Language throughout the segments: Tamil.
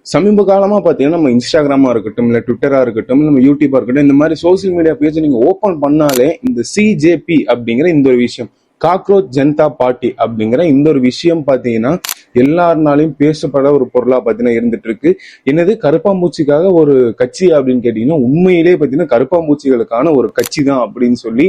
சமீப காலமா பாத்தீங்கன்னா நம்ம இன்ஸ்டாகிராமா இருக்கட்டும், இல்ல ட்விட்டரா இருக்கட்டும், நம்ம யூடியூபா இருக்கட்டும், இந்த மாதிரி சோசியல் மீடியா பேஜ் நீங்க ஓபன் பண்ணாலே இந்த சிஜேபி அப்படிங்கிற இந்த ஒரு விஷயம், காக்ரோச் ஜனதா பார்ட்டி அப்படிங்கிற இந்த ஒரு விஷயம் பாத்தீங்கன்னா எல்லாருனாலையும் பேசப்பட ஒரு பொருளா பாத்தீங்கன்னா இருந்துட்டு இருக்கு. என்னது கருப்பாம்பூச்சிக்காக ஒரு கட்சி அப்படின்னு கேட்டீங்கன்னா உண்மையிலே பாத்தீங்கன்னா கருப்பாம்பூச்சிகளுக்கான ஒரு கட்சி தான் அப்படின்னு சொல்லி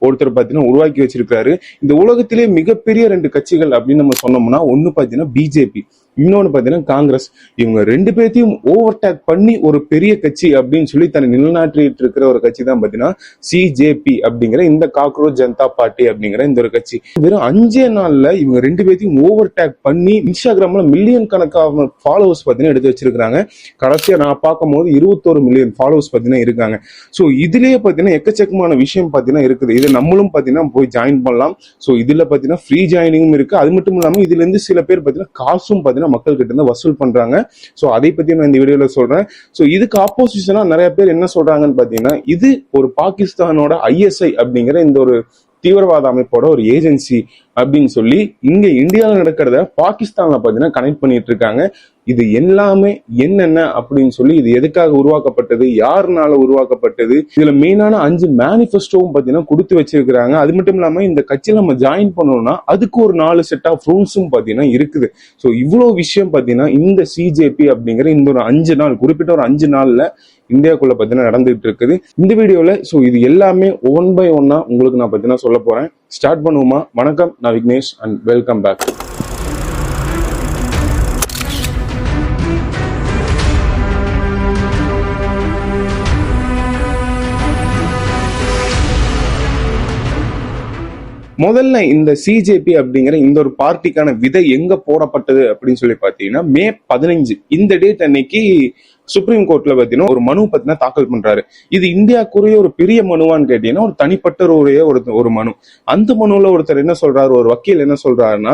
ஒருத்தர் பாத்தீங்கன்னா உருவாக்கி வச்சிருக்காரு. இந்த உலகத்திலே மிகப்பெரிய 2 கட்சிகள் அப்படின்னு நம்ம சொன்னோம்னா ஒண்ணு பாத்தீங்கன்னா பிஜேபி, இன்னொன்னு பாத்தீங்கன்னா காங்கிரஸ். இவங்க 2 பேர்த்தையும் ஓவர்டேக் பண்ணி ஒரு பெரிய கட்சி அப்படின்னு சொல்லி தன்னை நிலநாட்டிட்டு இருக்கிற ஒரு கட்சி தான் பாத்தீங்கன்னா சிஜேபி அப்படிங்கிற இந்த காக்ரோச் ஜனதா பார்ட்டி அப்படிங்கிற இந்த ஒரு கட்சி. வெறும் 5 நாள்ல இவங்க 2 பேர்த்தையும் ஓவர்டேக் பண்ணி இன்ஸ்டாகிராம்ல மில்லியன் கணக்கான ஃபாலோவர்ஸ் பாத்தீங்கன்னா எடுத்து வச்சிருக்காங்க. கடைசியா நான் பார்க்கும் போது 21 மில்லியன் ஃபாலோவர்ஸ் பாத்தீங்கன்னா இருக்காங்க. சோ இதுலயே பாத்தீங்கன்னா எக்கச்சக்கமான விஷயம் பாத்தீங்கன்னா இருக்குது. இது நம்மளும் பாத்தீங்கன்னா போய் ஜாயின் பண்ணலாம். சோ இதுல பாத்தீங்கன்னா ஃப்ரீ ஜாயினிங்கும் இருக்கு. அது மட்டும் இல்லாம இதுல இருந்து சில பேர் பாத்தீங்கன்னா காசும் பாத்தீங்கன்னா மக்கள் கிட்ட இருந்து வசூல் பண்றாங்க. சோ அதை பத்தி நான் இந்த வீடியோல சொல்றேன். சோ இதுக்கு ஆப்போசிஷனா நிறைய பேர் என்ன சொல்றாங்கன்னு பாத்தீங்கன்னா இது ஒரு பாகிஸ்தானோட ஐஎஸ்ஐ அப்படிங்கிற இந்த ஒரு தீவிரவாத அமைப்போட ஒரு ஏஜென்சி அப்படின்னு சொல்லி இங்க இந்தியாவில் நடக்கிறத பாகிஸ்தான்ல பாத்தீங்கன்னா கனெக்ட் பண்ணிட்டு இருக்காங்க. இது எல்லாமே என்னென்ன அப்படின்னு சொல்லி, இது எதுக்காக உருவாக்கப்பட்டது, யாருனால உருவாக்கப்பட்டது, இதுல மெயினான 5 மேனிஃபெஸ்டோவும் பாத்தீங்கன்னா கொடுத்து வச்சிருக்காங்க. அது மட்டும் இல்லாம இந்த கட்சியில நம்ம ஜாயின் பண்ணணும்னா அதுக்கு ஒரு 4 செட் ஆஃப் ரூல்ஸும் பாத்தீங்கன்னா இருக்குது. ஸோ இவ்வளவு விஷயம் பாத்தீங்கன்னா இந்த சிஜேபி அப்படிங்கிற இந்த ஒரு 5 நாள், குறிப்பிட்ட ஒரு 5 நாள்ல இந்தியாக்குள்ள பாத்தீங்கன்னா நடந்துட்டு இருக்குது. இந்த வீடியோல சோ இது எல்லாமே ஒன் பை ஒன்னா உங்களுக்கு நான் பாத்தீங்கன்னா சொல்ல போறேன். ஸ்டார்ட் பண்ணுவோமா? வணக்கம், நான் விக்னேஷ் அண்ட் வெல்கம் பேக். முதல்ல இந்த சிஜேபி அப்படிங்கிற இந்த ஒரு பார்ட்டிக்கான விதை எங்க போடப்பட்டது அப்படின்னு சொல்லி பாத்தீங்கன்னா மே 15 இந்த டேட் அன்னைக்கு சுப்ரீம் கோர்ட்ல பாத்தீங்கன்னா ஒரு மனு பத்தினா தாக்கல் பண்றாரு. இது இந்தியாக்குரிய ஒரு பெரிய மனுவான்னு கேட்டீங்கன்னா ஒரு தனிப்பட்ட ஒரு மனு. அந்த மனுல ஒருத்தர் என்ன சொல்றாரு, ஒரு வக்கீல் என்ன சொல்றாருன்னா,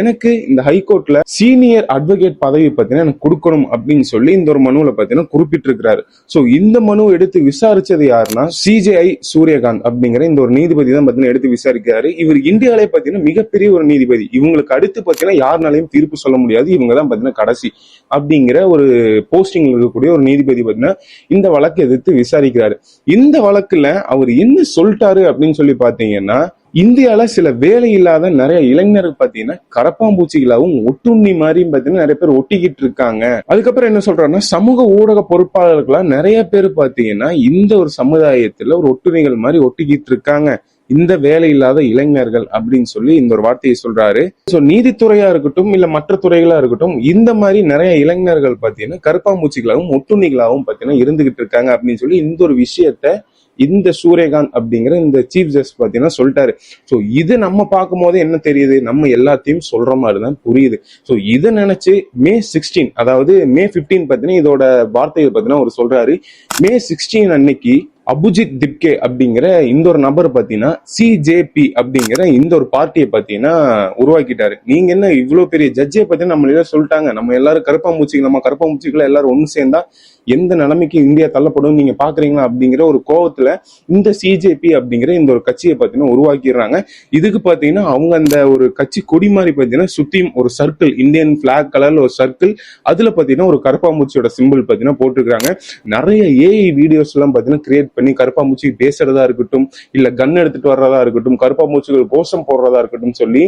எனக்கு இந்த ஹைகோர்ட்ல சீனியர் அட்வொகேட் பதவி பத்தினா எனக்கு கொடுக்கணும் அப்படின்னு சொல்லி இந்த ஒரு மனுல பாத்தீங்கன்னா குறிப்பிட்டு இருக்கிறாரு. சோ இந்த மனு எடுத்து விசாரிச்சது யாருன்னா சிஜேஐ சூரியகாந்த் அப்படிங்கிற இந்த ஒரு நீதிபதி தான் பாத்தீங்கன்னா எடுத்து விசாரிக்கிறாரு. இவர் இந்தியாவிலே பாத்தீங்கன்னா மிகப்பெரிய ஒரு நீதிபதி. இவங்களுக்கு அடுத்து பாத்தீங்கன்னா யாருனாலையும் தீர்ப்பு சொல்ல முடியாது, இவங்க தான் பாத்தீங்கன்னா கடைசி அப்படிங்கிற ஒரு போஸ்டிங் இருக்கக்கூடிய ஒரு நீதிபதி பாத்தீங்கன்னா இந்த வழக்கு எதிர்த்து விசாரிக்கிறாரு. இந்த வழக்குல அவர் என்ன சொல்லிட்டாரு அப்படின்னு சொல்லி பாத்தீங்கன்னா, இந்தியால சில வேலை இல்லாத நிறைய இளைஞர்கள் பாத்தீங்கன்னா கரப்பாம்பூச்சிகளாவும் ஒட்டுண்ணி மாதிரியும் பாத்தீங்கன்னா நிறைய பேர் ஒட்டிக்கிட்டு இருக்காங்க. அதுக்கப்புறம் என்ன சொல்றாருன்னா, சமூக ஊடக பொறுப்பாளர்களா நிறைய பேர் பாத்தீங்கன்னா இந்த ஒரு சமுதாயத்துல ஒரு ஒட்டுண்ணிகள் மாதிரி ஒட்டிக்கிட்டு இருக்காங்க, இந்த வேலை இல்லாத இளைஞர்கள் அப்படின்னு சொல்லி இந்த ஒரு வார்த்தையை சொல்றாரு. சோ நீதித்துறையா இருக்கட்டும் இல்ல மற்ற துறைகளா இருக்கட்டும், இந்த மாதிரி நிறைய இளைஞர்கள் பாத்தீங்கன்னா கருப்பாம்பூச்சிகளாகவும் ஒட்டுண்ணிகளாகவும் பாத்தீங்கன்னா இருந்துகிட்டு இருக்காங்க அப்படின்னு சொல்லி இந்த ஒரு விஷயத்த இந்த சூரியகாந்த் அப்படிங்கிற இந்த சீஃப் ஜஸ்டிஸ் பாத்தீங்கன்னா சொல்லிட்டாரு. சோ இது நம்ம பார்க்கும் போது என்ன தெரியுது, நம்ம எல்லாத்தையும் சொல்ற மாதிரிதான் புரியுது. சோ இதை நினைச்சு மே 16, அதாவது மே 15 பாத்தீங்கன்னா இதோட வார்த்தைகள் பாத்தீங்கன்னா அவர் சொல்றாரு. மே 16 அன்னைக்கு அபுஜித் திப்கே அப்படிங்கிற இந்த ஒரு நபர் பாத்தீங்கன்னா சிஜேபி அப்படிங்கிற இந்த ஒரு பார்ட்டியை பாத்தீங்கன்னா உருவாக்கிட்டாரு. நீங்க என்ன இவ்வளவு பெரிய ஜட்ஜை பத்தி நம்ம சொல்லிட்டாங்க, நம்ம எல்லாரும் கருப்பாம்பூச்சிகளை எல்லாரும் ஒண்ணு சேர்ந்தா எந்த நிலைமைக்கு இந்தியா தள்ளப்படும் நீங்க பாக்குறீங்களா அப்படிங்கிற ஒரு கோவத்துல இந்த சிஜேபி அப்படிங்கிற இந்த ஒரு கட்சியை பாத்தீங்கன்னா உருவாக்கிடுறாங்க. இதுக்கு பாத்தீங்கன்னா அவங்க அந்த ஒரு கட்சி கொடி மாதிரி பாத்தீங்கன்னா சுத்தியும் ஒரு சர்க்கிள், இந்தியன் பிளாக் கலர்ல ஒரு சர்க்கிள், அதுல பாத்தீங்கன்னா ஒரு கருப்பாம்பூச்சியோட சிம்பிள் பாத்தீங்கன்னா போட்டுருக்காங்க. நிறைய ஏஐ வீடியோஸ் எல்லாம் பாத்தீங்கன்னா கிரியேட் பண்ணி கருப்பாம்பூச்சி பேசுறதா இருக்கட்டும், இல்ல கன் எடுத்துட்டு வர்றதா இருக்கட்டும், கருப்பாம்பூச்சிகள் கோஷம் போடுறதா இருக்கட்டும் சொல்லி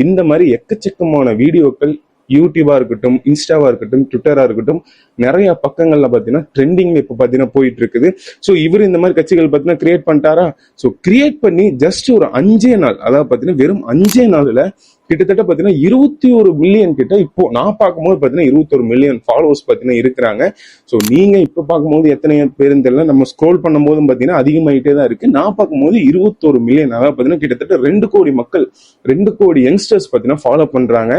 இந்த மாதிரி எக்கச்சக்கமான வீடியோக்கள் யூடியூபா இருக்கட்டும், இன்ஸ்டாவா இருக்கட்டும், ட்விட்டரா இருக்கட்டும், நிறைய பக்கங்கள்ல பாத்தீங்கன்னா ட்ரெண்டிங்ல இப்ப பாத்தீங்கன்னா போயிட்டு இருக்குது. சோ இவர் இந்த மாதிரி கட்சிகள் பாத்தீங்கன்னா கிரியேட் பண்ணிட்டாரா. சோ கிரியேட் பண்ணி ஜஸ்ட் ஒரு 5 நாள், அதாவது பாத்தீங்கன்னா வெறும் 5 நாள்ல கிட்டத்தட்ட பாத்தீங்கன்னா 21 மில்லியன் கிட்ட இப்போ நான் பார்க்கும்போது பாத்தீங்கன்னா 21 மில்லியன் ஃபாலோவர்ஸ் பாத்தீங்கன்னா இருக்கிறாங்க. சோ நீங்க இப்ப பார்க்கும்போது எத்தனை பேர் தெரியல, நம்ம ஸ்க்ரோல் பண்ணும் போதும் பாத்தீங்கன்னா அதிகமாயிட்டே தான் இருக்கு. நான் பார்க்கும்போது 21 மில்லியன், அதாவது பாத்தீங்கன்னா கிட்டத்தட்ட 2 கோடி மக்கள், 2 கோடி யங்ஸ்டர்ஸ் பாத்தீங்கன்னா ஃபாலோ பண்றாங்க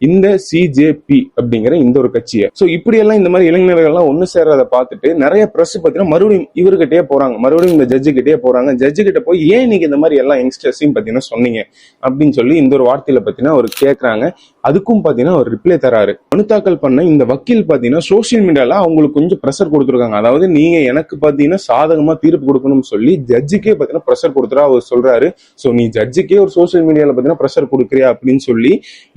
இந்த சிஜேபி அப்படிங்கிற இந்த ஒரு கட்சியை. சோ இப்படி எல்லாம் இந்த மாதிரி இளைஞர்கள் எல்லாம் ஒண்ணு சேர்றதை பார்த்துட்டு நிறைய பிரஸ் பாத்தீங்கன்னா மறுபடியும் இவர்கிட்டயே போறாங்க, மறுபடியும் இந்த ஜட்ஜு கிட்டே போறாங்க. ஜட்ஜு கிட்ட போய் ஏன் நீங்க இந்த மாதிரி எல்லா யங்ஸ்டர்ஸையும் பாத்தீங்கன்னா சொன்னீங்க அப்படின்னு சொல்லி இந்த ஒரு வார்த்தையில பாத்தீங்கன்னா அவர் கேட்கறாங்க. அதுக்கும் பாத்தீங்கன்னா அவர் ரிப்ளை தராரு. மனு தாக்கல் பண்ண இந்த வக்கீல் பாத்தீங்கன்னா சோசியல் மீடியால அவங்களுக்கு கொஞ்சம் ப்ரெஷர் கொடுத்துருக்காங்க. அதாவது நீங்க எனக்கு பாத்தீங்கன்னா சாதகமா தீர்ப்பு கொடுக்கணும்னு சொல்லி ஜட்ஜுக்கே பாத்தீங்கன்னா ப்ரெஷர் கொடுத்துறா அவர் சொல்றாரு. சோ நீ ஜட்ஜுக்கே ஒரு சோசியல் மீடியால பாத்தீங்கன்னா ப்ரெஷர் கொடுக்குறியா அப்படின்னு சொல்லி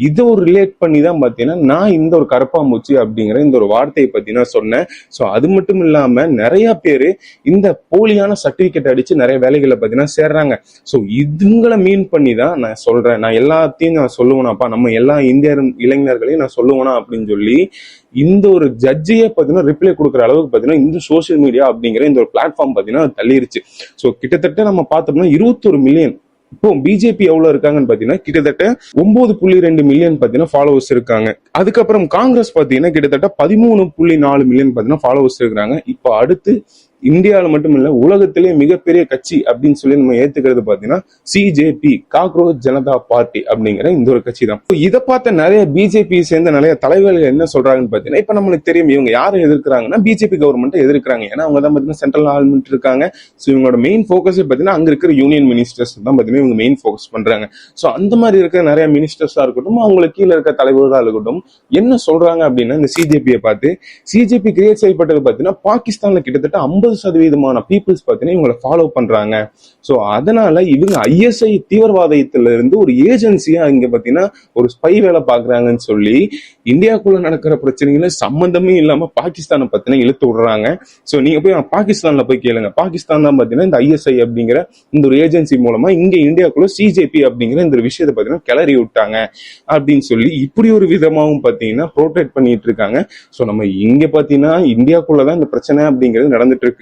இதை ஒரு ரிலேட் பண்ணி தான் பாத்தீங்கன்னா நான் இந்த ஒரு கரப்பாம்பூச்சி அப்படிங்கிற இந்த ஒரு வார்த்தையை பாத்தீங்கன்னா சொன்னேன். சோ அது மட்டும் இல்லாம நிறைய பேரு இந்த போலியான சர்டிபிகேட் அடிச்சு நிறைய வேலைகளை பாத்தீங்கன்னா சேர்றாங்க. சோ இதுங்களை மீன் பண்ணி தான் நான் சொல்றேன். நான் எல்லாத்தையும் நான் சொல்லுவேனாப்பா, நம்ம எல்லா இந்திய இளைஞர்களையும் நான் சொல்லுவேனா அப்படின்னு சொல்லி இந்த ஒரு ஜட்ஜையே பாத்தீங்கன்னா ரிப்ளை கொடுக்குற அளவுக்கு பாத்தீங்கன்னா இந்த சோசியல் மீடியா அப்படிங்கிற இந்த ஒரு பிளாட்ஃபார்ம் பாத்தீங்கன்னா தள்ளிருச்சு. சோ கிட்டத்தட்ட நம்ம பார்த்தோம்னா 21 மில்லியன். இப்போ பிஜேபி எவ்வளவு இருக்காங்கன்னு பாத்தீங்கன்னா கிட்டத்தட்ட 9.2 மில்லியன் பாத்தீங்கன்னா ஃபாலோவர்ஸ் இருக்காங்க. அதுக்கப்புறம் காங்கிரஸ் பாத்தீங்கன்னா கிட்டத்தட்ட 13.4 மில்லியன் பாத்தீங்கன்னா ஃபாலோவர்ஸ் இருக்காங்க. இப்போ அடுத்து இந்தியாவில மட்டும் இல்ல உலகத்திலே மிகப்பெரிய கட்சி அப்படின்னு சொல்லி நம்ம ஏத்துக்கிறது பாத்தீங்கன்னா சிஜேபி, காக்ரோச் ஜனதா பார்ட்டி அப்படிங்கிற இந்த ஒரு கட்சி தான். இதை பார்த்த நிறைய பிஜேபி சேர்ந்த நிறைய தலைவர்கள் என்ன சொல்றாங்கன்னு பாத்தீங்கன்னா, இப்ப நம்மளுக்கு தெரியும் இவங்க யாரை எதிர்க்கிறாங்கன்னா பிஜேபி கவர்மெண்ட் எதிர்க்கிறாங்க. ஏன்னா அவங்க தான் பாத்தீங்கன்னா சென்ட்ரல் ஆல்மெண்ட் இருக்காங்க. ஸோ இவங்களோட மெயின் ஃபோக்கஸ் பாத்தீங்கன்னா அங்க இருக்கிற யூனியன் மினிஸ்டர்ஸ் தான் பாத்தீங்கன்னா இவங்க மெயின் ஃபோக்கஸ் பண்றாங்க. ஸோ அந்த மாதிரி இருக்கிற நிறைய மினிஸ்டர்ஸா இருக்கட்டும், அவங்களுக்கு கீழே இருக்க தலைவர்களா இருக்கட்டும், என்ன சொல்றாங்க அப்படின்னா இந்த சிஜேபியை பார்த்து, சிஜேபி கிரியேட் செய்யப்பட்டது பாத்தீங்கன்னா பாகிஸ்தான்ல கிட்டத்தட்ட 50% பீப்புள்ஸ் பாத்தீங்கன்னா இவங்களை ஃபாலோ பண்றாங்க. சோ அதனால இவங்க ஐஎஸ்ஐ தீவிரவாதத்துல இருந்து ஒரு ஏஜென்சியா இங்க பாத்தீங்கன்னா ஒரு ஸ்பை வேலை பாக்குறாங்கன்னு சொல்லி இந்தியாக்குள்ள நடக்கிற பிரச்சனைகளை சம்பந்தமே இல்லாம பாகிஸ்தானை பத்தின இழுத்து விடுறாங்க. சோ நீங்க போய் பாகிஸ்தான்ல போய் கேளுங்க. பாகிஸ்தான் தான் பாத்தீங்கன்னா இந்த ஐஎஸ்ஐ அப்படிங்கிற இந்த ஒரு ஏஜென்சி மூலமா இங்க இந்தியாக்குள்ள சிஜேபி அப்படிங்கிற இந்த விஷயத்தை பாத்தீங்கன்னா கிளறி விட்டாங்க அப்படின்னு சொல்லி இப்படி ஒரு விதமாவும் பாத்தீங்கன்னா ப்ரோட்டெக்ட் பண்ணிட்டு இருக்காங்க. சோ நம்ம இங்க பாத்தீங்கன்னா இந்தியாக்குள்ளதான் இந்த பிரச்சனை அப்படிங்கிறது நடந்துட்டு இருக்கு.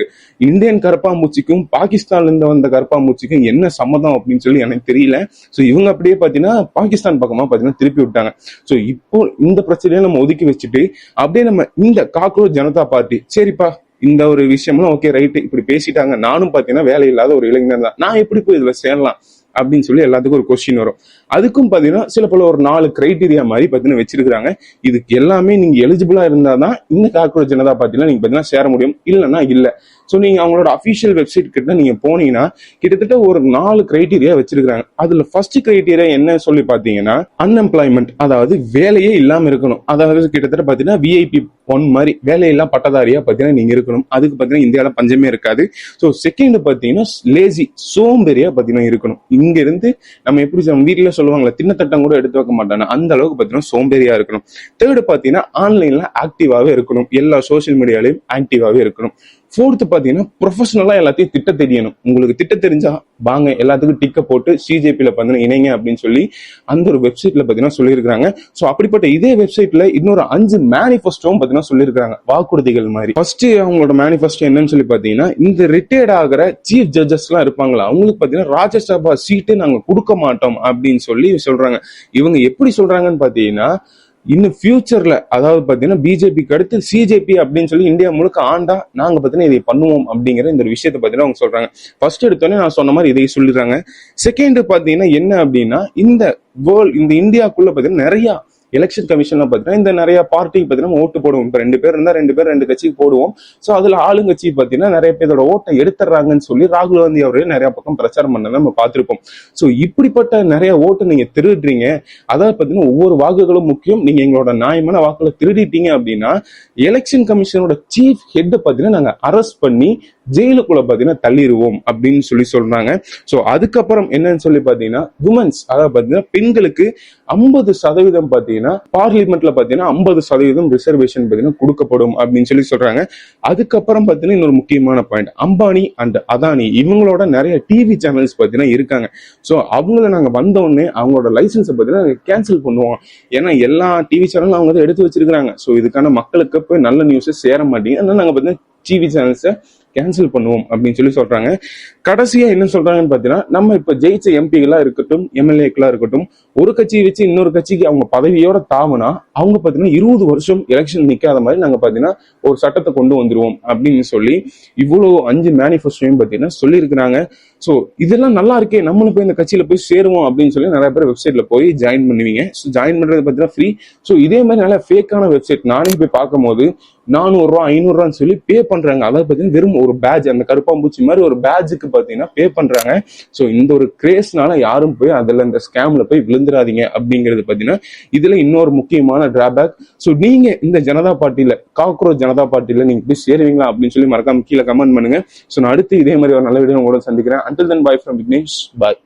இந்தியன் கரப்பாம்பூச்சிக்கும் பாகிஸ்தான்ல இருந்து வந்த கரப்பாம்பூச்சிக்கும் என்ன சம்மதம் அப்படின்னு சொல்லி எனக்கு தெரியல. சோ இவங்க அப்படியே பாத்தீங்கன்னா பாகிஸ்தான் பக்கமா பாத்தீங்கன்னா திருப்பி விட்டாங்க. சோ இப்போ இந்த பிரச்சனையை நம்ம ஒதுக்கி வச்சுட்டு அப்படியே நம்ம இந்த காக்ரோச் ஜனதா பார்ட்டி, சரிப்பா இந்த ஒரு விஷயம்லாம் ஓகே ரைட்டு இப்படி பேசிட்டாங்க, நானும் பாத்தீங்கன்னா வேலை இல்லாத ஒரு இளைஞர் தான், நான் எப்படி போய் இதுல சேரலாம் அப்படின்னு சொல்லி எல்லாத்துக்கும் ஒரு கொஸ்டின் வரும். அதுக்கும் பாத்தீங்கன்னா சில பல ஒரு 4 கிரைடீரியா மாதிரி பாத்தீங்கன்னா வச்சிருக்காங்க. இதுக்கு எல்லாமே நீங்க எலிஜிபிளா இருந்தாதான் இந்த காக்ரோச் ஜனதா பார்ட்டில நீங்க பாத்தீங்கன்னா சேர முடியும், இல்லைன்னா இல்ல. சோ நீங்க அவங்களோட அபிஷியல் வெப்சைட் கிட்ட நீங்க போனீங்கன்னா கிட்டத்தட்ட ஒரு 4 கிரைடீரியா வச்சிருக்காங்க. அதுல ஃபர்ஸ்ட் கிரைடீரியா என்ன சொல்லி பாத்தீங்கன்னா அன்எம்ப்ளாய்மெண்ட், அதாவது வேலையே இல்லாம இருக்கணும். அதாவது கிட்டத்தட்ட பாத்தீங்கன்னா விஐபி 1 மாதிரி வேலையெல்லாம் பட்டதாரியா பாத்தீங்கன்னா நீங்க இருக்கணும். அதுக்கு பாத்தீங்கன்னா இந்தியாவில பஞ்சமே இருக்காது. சோ செகண்ட் பாத்தீங்கன்னா லேசி, சோம்பேறியா பாத்தீங்கன்னா இருக்கணும். இங்க இருந்து நம்ம எப்படி வீட்டுல சொல்லுவாங்களா தின்னத்தட்டம் கூட எடுத்து வைக்க மாட்டாங்க, அந்த அளவுக்கு பாத்தீங்கன்னா சோம்பேறியா இருக்கணும். தேர்டு பாத்தீங்கன்னா ஆன்லைன்ல ஆக்டிவாவே இருக்கணும், எல்லா சோசியல் மீடியாலையும் ஆக்டிவாவே இருக்கணும். ஃபோர்த் பாத்தீங்கன்னா ப்ரொஃபஷனலா எல்லாத்தையும் திட்ட தெரியணும். உங்களுக்கு திட்ட தெரிஞ்சா வாங்க எல்லாத்துக்கும் டிக்க போட்டு சிஜேபியில பாத்தீங்கன்னா இணைங்க அப்படின்னு சொல்லி அந்த ஒரு வெப்சைட்ல பாத்தீங்கன்னா சொல்லியிருக்காங்க. சோ அப்படிப்பட்ட இதே வெப்சைட்ல இன்னொரு 5 மேனிஃபெஸ்டோவும் பாத்தீங்கன்னா சொல்லியிருக்காங்க, வாக்குறுதிகள் மாதிரி. ஃபர்ஸ்ட் அவங்களோட மேனிஃபெஸ்டோ என்னன்னு சொல்லி பாத்தீங்கன்னா, இந்த ரிட்டையர்ட் ஆகிற சீஃப் ஜட்ஜஸ் எல்லாம் இருப்பாங்களா அவங்களுக்கு பாத்தீங்கன்னா ராஜ்யசபா சீட்டு நாங்க கொடுக்க மாட்டோம் அப்படின்னு சொல்லி சொல்றாங்க. இவங்க எப்படி சொல்றாங்கன்னு பாத்தீங்கன்னா, இன்னும் ஃபியூச்சர்ல அதாவது பாத்தீங்கன்னா பிஜேபிக்கு அடுத்து சிஜேபி அப்படின்னு சொல்லி இந்தியா முழுக்க ஆண்டா நாங்க பாத்தீங்கன்னா இதை பண்ணுவோம் அப்படிங்கிற இந்த விஷயத்தை பாத்தீங்கன்னா அவங்க சொல்றாங்க. ஃபர்ஸ்ட் எடுத்தோடனே நான் சொன்ன மாதிரி இதை சொல்லிடுறாங்க. செகண்ட் பாத்தீங்கன்னா என்ன அப்படின்னா, இந்த இந்தியாக்குள்ள பாத்தீங்கன்னா நிறைய எலெக்ஷன் கமிஷன்ல பாத்தீங்கன்னா இந்த நிறைய பார்ட்டிக்கு பாத்தீங்கன்னா ஓட்டு போடுவோம். இப்ப 2 பேர் இருந்தா 2 பேர் 2 கட்சிக்கு போடுவோம். சோ அதுல ஆளுங்கட்சி பாத்தீங்கன்னா நிறைய பேரோட ஓட்டை எடுத்துறாங்கன்னு சொல்லி ராகுல் காந்தி அவர்கள் நிறைய பக்கம் பிரச்சாரம் பண்ணதை நம்ம பார்த்திருப்போம். சோ இப்படிப்பட்ட நிறைய ஓட்டு நீங்க திருடுறீங்க, அதாவது பாத்தீங்கன்னா ஒவ்வொரு வாக்குகளும் முக்கியம், நீங்க எங்களோட நியாயமான வாக்குல திருடிட்டீங்க அப்படின்னா எலெக்ஷன் கமிஷனோட சீஃப் ஹெட் பாத்தீங்கன்னா நாங்க அரெஸ்ட் பண்ணி ஜெயிலுக்குள்ள பாத்தீங்கன்னா தள்ளிடுவோம் அப்படின்னு சொல்லி சொல்றாங்க. சோ அதுக்கப்புறம் என்னன்னு சொல்லி பாத்தீங்கன்னா விமன்ஸ், அதாவது பாத்தீங்கன்னா பெண்களுக்கு 50% பாத்தீங்கன்னா பார்லிமெண்ட்ல பாத்தீங்கன்னா 50% ரிசர்வேஷன் பாத்தீங்கன்னா கொடுக்கப்படும் அப்படின்னு சொல்லி சொல்றாங்க. அதுக்கப்புறம் பாத்தீங்கன்னா இன்னொரு முக்கியமான பாயிண்ட், அம்பானி அண்ட் அதானி இவங்களோட நிறைய டிவி சேனல்ஸ் பாத்தீங்கன்னா இருக்காங்க. சோ அவங்கள நாங்க வந்த உடனே அவங்களோட லைசன்ஸ் பாத்தீங்கன்னா கேன்சல் பண்ணுவோம். ஏன்னா எல்லா டிவி சேனலும் அவங்க தான் எடுத்து வச்சிருக்காங்க. சோ இதுக்கான மக்களுக்கு போய் நல்ல நியூஸ் சேர மாட்டேங்குது, அதனால நாங்க பாத்தீங்கன்னா டிவி சேனல்ஸை கேன்சல் பண்ணுவோம் அப்படின்னு சொல்லி சொல்றாங்க. கடைசியா என்ன சொல்றாங்கன்னு பாத்தீங்கன்னா, நம்ம இப்ப ஜெயிச்ச எம்பிகளா இருக்கட்டும், எம்எல்ஏக்களா இருக்கட்டும், ஒரு கட்சியை வச்சு இன்னொரு கட்சிக்கு அவங்க பதவியோட தாவுனா அவங்க பாத்தீங்கன்னா 20 வருஷம் எலெக்ஷன் நிக்காத மாதிரி நாங்க பாத்தீங்கன்னா ஒரு சட்டத்தை கொண்டு வந்துருவோம் அப்படின்னு சொல்லி இவ்வளவு 5 மேனிஃபெஸ்டோயும் பாத்தீங்கன்னா சொல்லியிருக்கிறாங்க. சோ இதெல்லாம் நல்லா இருக்கே, நம்மளும் போய் இந்த கட்சியில போய் சேருவோம் அப்படின்னு சொல்லி நிறைய பேர் வெப்சைட்ல போய் ஜாயின் பண்ணுவீங்க. ஸோ ஜாயின் பண்றது பாத்தீங்கன்னா ஃப்ரீ. ஸோ இதே மாதிரி நல்ல ஃபேக்கான வெப்சைட் நானே போய் பார்க்கும் போது 400 ரூபா 500 ரூபான்னு சொல்லி பே பண்றாங்க. அதாவது பாத்தீங்கன்னா வெறும் ஒரு பேட்ச், அந்த கருப்பாம்பூச்சி மாதிரி ஒரு பேட்ஜுக்கு பாத்தீங்கன்னா பே பண்றாங்க. ஸோ இந்த ஒரு கிரேஸ்னால யாரும் போய் அதுல இந்த ஸ்கேம்ல போய் விழுந்துடாதீங்க அப்படிங்கிறது பாத்தீங்கன்னா இதுல இன்னொரு முக்கியமான டிராபேக். ஸோ நீங்க இந்த ஜனதா பார்ட்டியில, காக்ரோச் ஜனதா பார்ட்டியில நீங்க போய் சேருவீங்களா அப்படின்னு சொல்லி மறக்காம கீழே கமெண்ட் பண்ணுங்க. ஸோ நான் அடுத்து இதே மாதிரி ஒரு நல்ல வீடியோ உங்களோட சந்திக்கிறேன். Until then, bye from Vignesh. Bye.